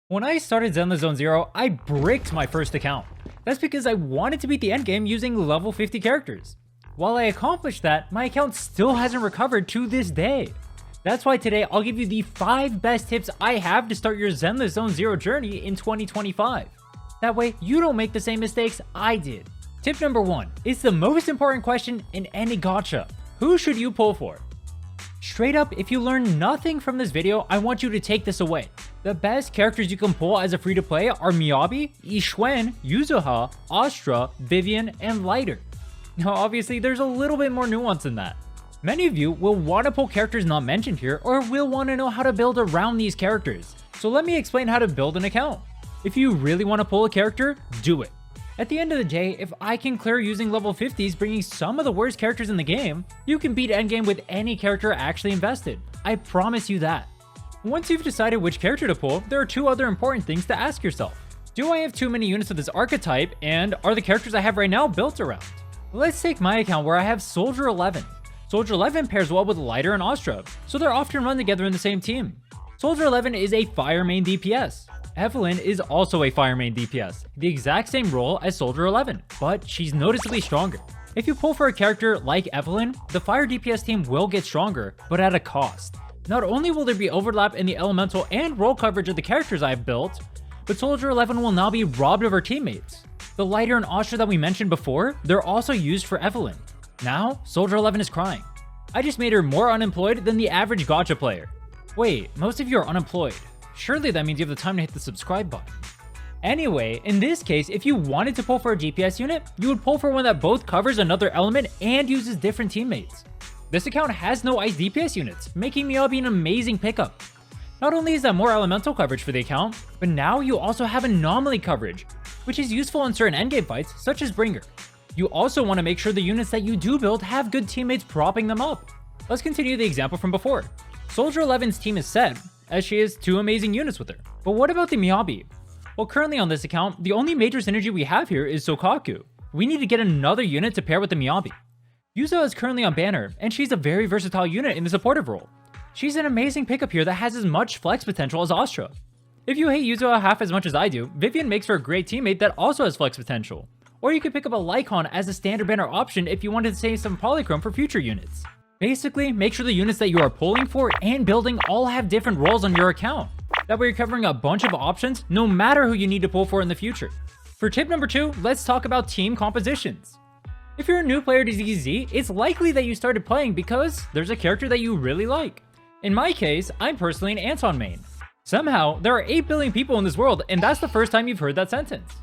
When I started Zenless Zone Zero, I bricked my first account. That's because I wanted to beat the endgame using level 50 characters. While I accomplished that, my account still hasn't recovered to this day. That's why today I'll give you the 5 best tips I have to start your Zenless Zone Zero journey in 2025. That way you don't make the same mistakes I did. Tip number 1 is the most important question in any gacha. Who should you pull for? Straight up, if you learn nothing from this video, I want you to take this away. The best characters you can pull as a free-to-play are Miyabi, Ishuen, Yuzuha, Astra, Vivian, and Lighter. Now obviously there's a little bit more nuance in that. Many of you will want to pull characters not mentioned here or will want to know how to build around these characters. So let me explain how to build an account. If you really want to pull a character, do it. At the end of the day, if I can clear using level 50s bringing some of the worst characters in the game, you can beat endgame with any character actually invested. I promise you that. Once you've decided which character to pull, there are 2 other important things to ask yourself. Do I have too many units of this archetype, and are the characters I have right now built around? Let's take my account where I have Soldier 11. Soldier 11 pairs well with Lighter and Astra, so they're often run together in the same team. Soldier 11 is a fire main DPS. Evelyn is also a fire main DPS, the exact same role as Soldier 11, but she's noticeably stronger. If you pull for a character like Evelyn, the fire DPS team will get stronger, but at a cost. Not only will there be overlap in the elemental and role coverage of the characters I've built, but Soldier 11 will now be robbed of her teammates. The Lighter and Astra that we mentioned before, they're also used for Evelyn. Now, Soldier 11 is crying. I just made her more unemployed than the average gacha player. Wait, most of you are unemployed. Surely that means you have the time to hit the subscribe button. Anyway, in this case, if you wanted to pull for a GPS unit, you would pull for one that both covers another element and uses different teammates. This account has no ice DPS units, making Miyabi an amazing pickup. Not only is that more elemental coverage for the account, but now you also have anomaly coverage, which is useful in certain endgame fights such as Bringer. You also want to make sure the units that you do build have good teammates propping them up. Let's continue the example from before. Soldier 11's team is set, as she has 2 amazing units with her. But what about the Miyabi? Well, currently on this account, the only major synergy we have here is Sokaku. We need to get another unit to pair with the Miyabi. Yuzo is currently on banner, and she's a very versatile unit in the supportive role. She's an amazing pickup here that has as much flex potential as Astra. If you hate Yuzo half as much as I do, Vivian makes for a great teammate that also has flex potential. Or you could pick up a Lycon as a standard banner option if you wanted to save some polychrome for future units. Basically, make sure the units that you are pulling for and building all have different roles on your account. That way you're covering a bunch of options no matter who you need to pull for in the future. For tip number 2, let's talk about team compositions. If you're a new player to ZZ, it's likely that you started playing because there's a character that you really like. In my case, I'm personally an Anton main. Somehow, there are 8 billion people in this world, and that's the first time you've heard that sentence.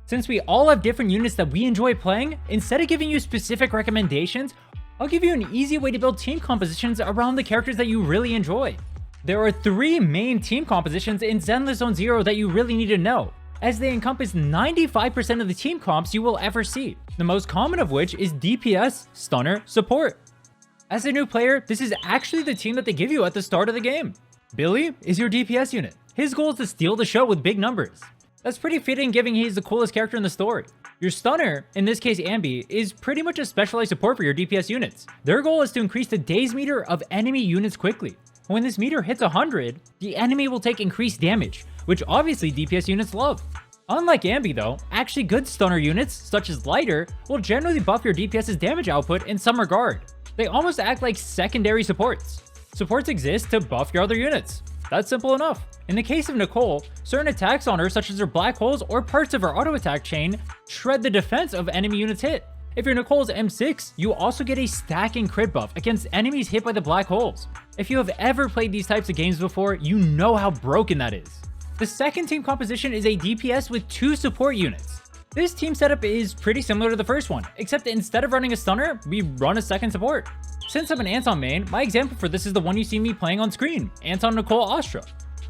Since we all have different units that we enjoy playing, instead of giving you specific recommendations, I'll give you an easy way to build team compositions around the characters that you really enjoy. There are 3 main team compositions in Zenless Zone Zero that you really need to know, as they encompass 95% of the team comps you will ever see, the most common of which is DPS, Stunner, Support. As a new player, this is actually the team that they give you at the start of the game. Billy is your DPS unit. His goal is to steal the show with big numbers. That's pretty fitting given he's the coolest character in the story. Your Stunner, in this case Ambi, is pretty much a specialized support for your DPS units. Their goal is to increase the daze meter of enemy units quickly. When this meter hits 100, the enemy will take increased damage, which obviously DPS units love. Unlike Ambi though, actually good Stunner units, such as Lighter, will generally buff your DPS's damage output in some regard. They almost act like secondary supports. Supports exist to buff your other units. That's simple enough. In the case of Nicole, certain attacks on her such as her black holes or parts of her auto attack chain shred the defense of enemy units hit. If your Nicole's M6, you also get a stacking crit buff against enemies hit by the black holes. If you have ever played these types of games before, you know how broken that is. The second team composition is a DPS with 2 support units. This team setup is pretty similar to the first one, except instead of running a Stunner, we run a second support. Since I'm an Anton main, my example for this is the one you see me playing on screen, Anton Nicole Astra.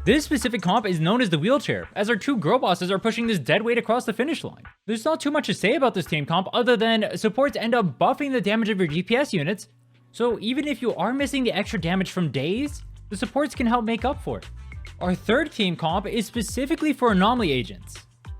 This specific comp is known as the wheelchair, as our 2 girl bosses are pushing this dead weight across the finish line. There's not too much to say about this team comp other than supports end up buffing the damage of your DPS units, so even if you are missing the extra damage from daze, the supports can help make up for it. Our third team comp is specifically for anomaly agents,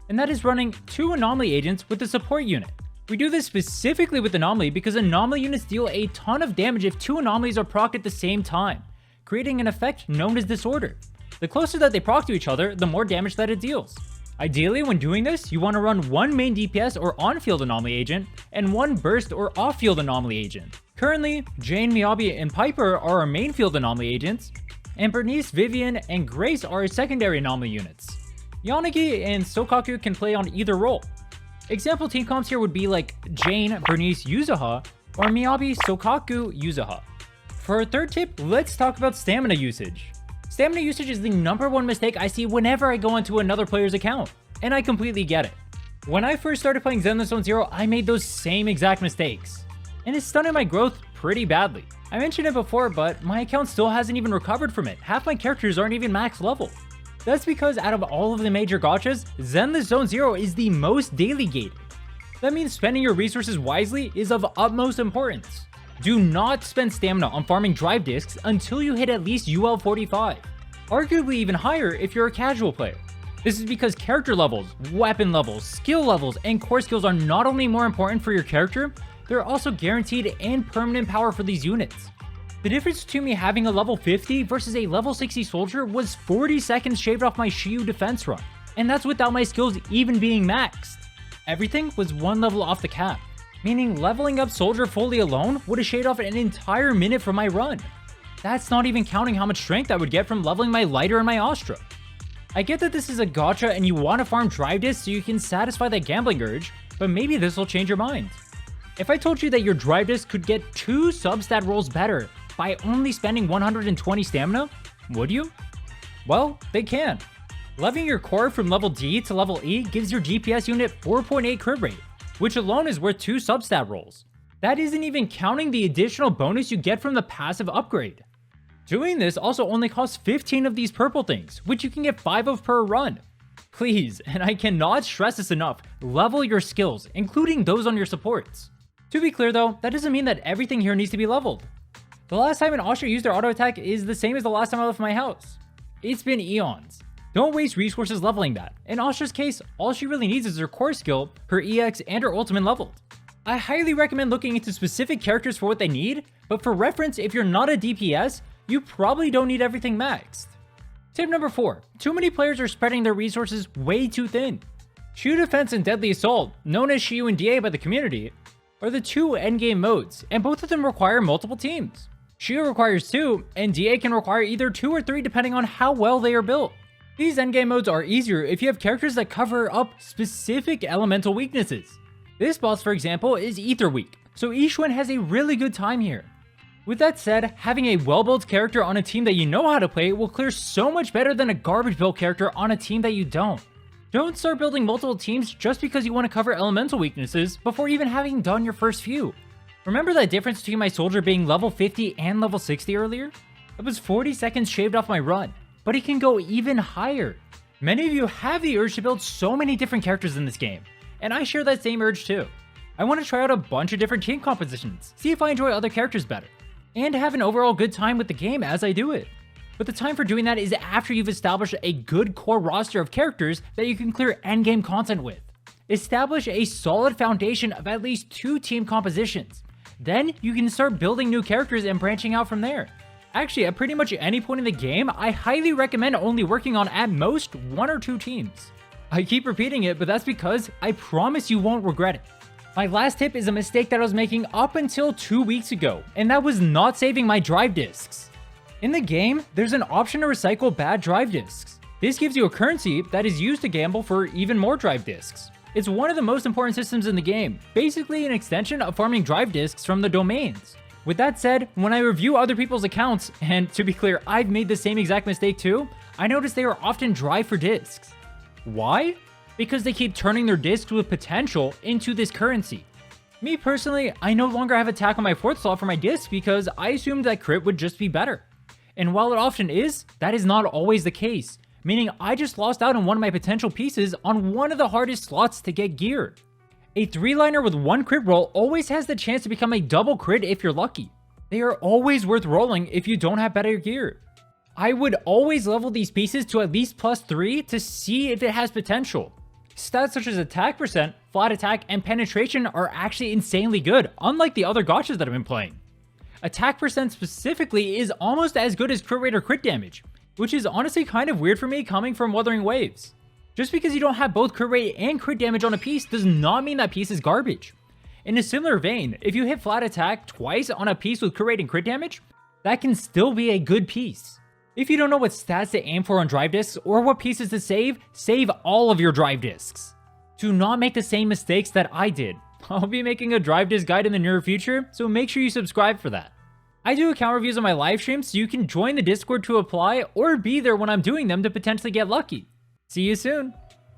and that is running 2 anomaly agents with the support unit. We do this specifically with anomaly because anomaly units deal a ton of damage if 2 anomalies are procced at the same time, creating an effect known as disorder. The closer that they proc to each other, the more damage that it deals. Ideally, when doing this, you want to run one main DPS or on-field anomaly agent, and one burst or off-field anomaly agent. Currently, Jane, Miyabi, and Piper are our main field anomaly agents, and Bernice, Vivian, and Grace are our secondary anomaly units. Yanagi and Sokaku can play on either role. Example team comps here would be like Jane, Bernice, Yuzuha, or Miyabi, Sokaku, Yuzuha. For our third tip, let's talk about stamina usage. Stamina usage is the #1 mistake I see whenever I go into another player's account, and I completely get it. When I first started playing Zenless Zone Zero, I made those same exact mistakes, and it stunted my growth pretty badly. I mentioned it before, but my account still hasn't even recovered from it. Half my characters aren't even max level. That's because out of all of the major gachas, Zenless Zone Zero is the most daily gated. That means spending your resources wisely is of utmost importance. Do not spend stamina on farming drive discs until you hit at least UL 45, arguably even higher if you're a casual player. This is because character levels, weapon levels, skill levels, and core skills are not only more important for your character, they're also guaranteed and permanent power for these units. The difference between me having a level 50 versus a level 60 soldier was 40 seconds shaved off my Shiyu defense run, and that's without my skills even being maxed. Everything was one level off the cap, meaning leveling up soldier fully alone would have shaved off an entire minute from my run. That's not even counting how much strength I would get from leveling my lighter and my Astra. I get that this is a gacha and you want to farm drive discs so you can satisfy that gambling urge, but maybe this will change your mind. If I told you that your drive disc could get 2 substat rolls better by only spending 120 stamina, would you? Well, they can. Leveling your core from level D to level E gives your GPS unit 4.8 crit rate, which alone is worth 2 substat rolls. That isn't even counting the additional bonus you get from the passive upgrade. Doing this also only costs 15 of these purple things, which you can get 5 of per run. Please, and I cannot stress this enough, level your skills, including those on your supports. To be clear though, that doesn't mean that everything here needs to be leveled. The last time an Astra used their auto attack is the same as the last time I left my house. It's been eons. Don't waste resources leveling that. In Astra's case, all she really needs is her core skill, her EX, and her ultimate leveled. I highly recommend looking into specific characters for what they need, but for reference, if you're not a DPS, you probably don't need everything maxed. Tip number 4, too many players are spreading their resources way too thin. Shiyu Defense and Deadly Assault, known as Shiyu and DA by the community, are the 2 endgame modes, and both of them require multiple teams. Shiyu requires 2, and DA can require either 2 or 3 depending on how well they are built. These endgame modes are easier if you have characters that cover up specific elemental weaknesses. This boss, for example, is Ether weak, so Ishwen has a really good time here. With that said, having a well-built character on a team that you know how to play will clear so much better than a garbage-built character on a team that you don't. Don't start building multiple teams just because you want to cover elemental weaknesses before even having done your first few. Remember that difference between my soldier being level 50 and level 60 earlier? It was 40 seconds shaved off my run, but it can go even higher. Many of you have the urge to build so many different characters in this game, and I share that same urge too. I want to try out a bunch of different team compositions, see if I enjoy other characters better, and have an overall good time with the game as I do it. But the time for doing that is after you've established a good core roster of characters that you can clear endgame content with. Establish a solid foundation of at least 2 team compositions. Then you can start building new characters and branching out from there. Actually, at pretty much any point in the game, I highly recommend only working on at most 1 or 2 teams. I keep repeating it, but that's because I promise you won't regret it. My last tip is a mistake that I was making up until 2 weeks ago, and that was not saving my drive discs. In the game, there's an option to recycle bad drive discs. This gives you a currency that is used to gamble for even more drive discs. It's one of the most important systems in the game, basically an extension of farming drive discs from the domains. With that said, when I review other people's accounts, and to be clear, I've made the same exact mistake too, I notice they are often dry for discs. Why? Because they keep turning their discs with potential into this currency. Me personally, I no longer have attack on my 4th slot for my discs because I assumed that crit would just be better. And while it often is, that is not always the case, meaning I just lost out on one of my potential pieces on one of the hardest slots to get gear. A 3-liner with 1 crit roll always has the chance to become a double crit if you're lucky. They are always worth rolling if you don't have better gear. I would always level these pieces to at least +3 to see if it has potential. Stats such as attack percent, flat attack, and penetration are actually insanely good, unlike the other gachas that I've been playing. Attack percent specifically is almost as good as crit rate or crit damage, which is honestly kind of weird for me coming from Wuthering Waves. Just because you don't have both crit rate and crit damage on a piece does not mean that piece is garbage. In a similar vein, if you hit flat attack twice on a piece with crit rate and crit damage, that can still be a good piece. If you don't know what stats to aim for on drive discs or what pieces to save all of your drive discs. Do not make the same mistakes that I did. I'll be making a drive disc guide in the near future, so make sure you subscribe for that. I do account reviews on my live streams, so you can join the Discord to apply or be there when I'm doing them to potentially get lucky. See you soon!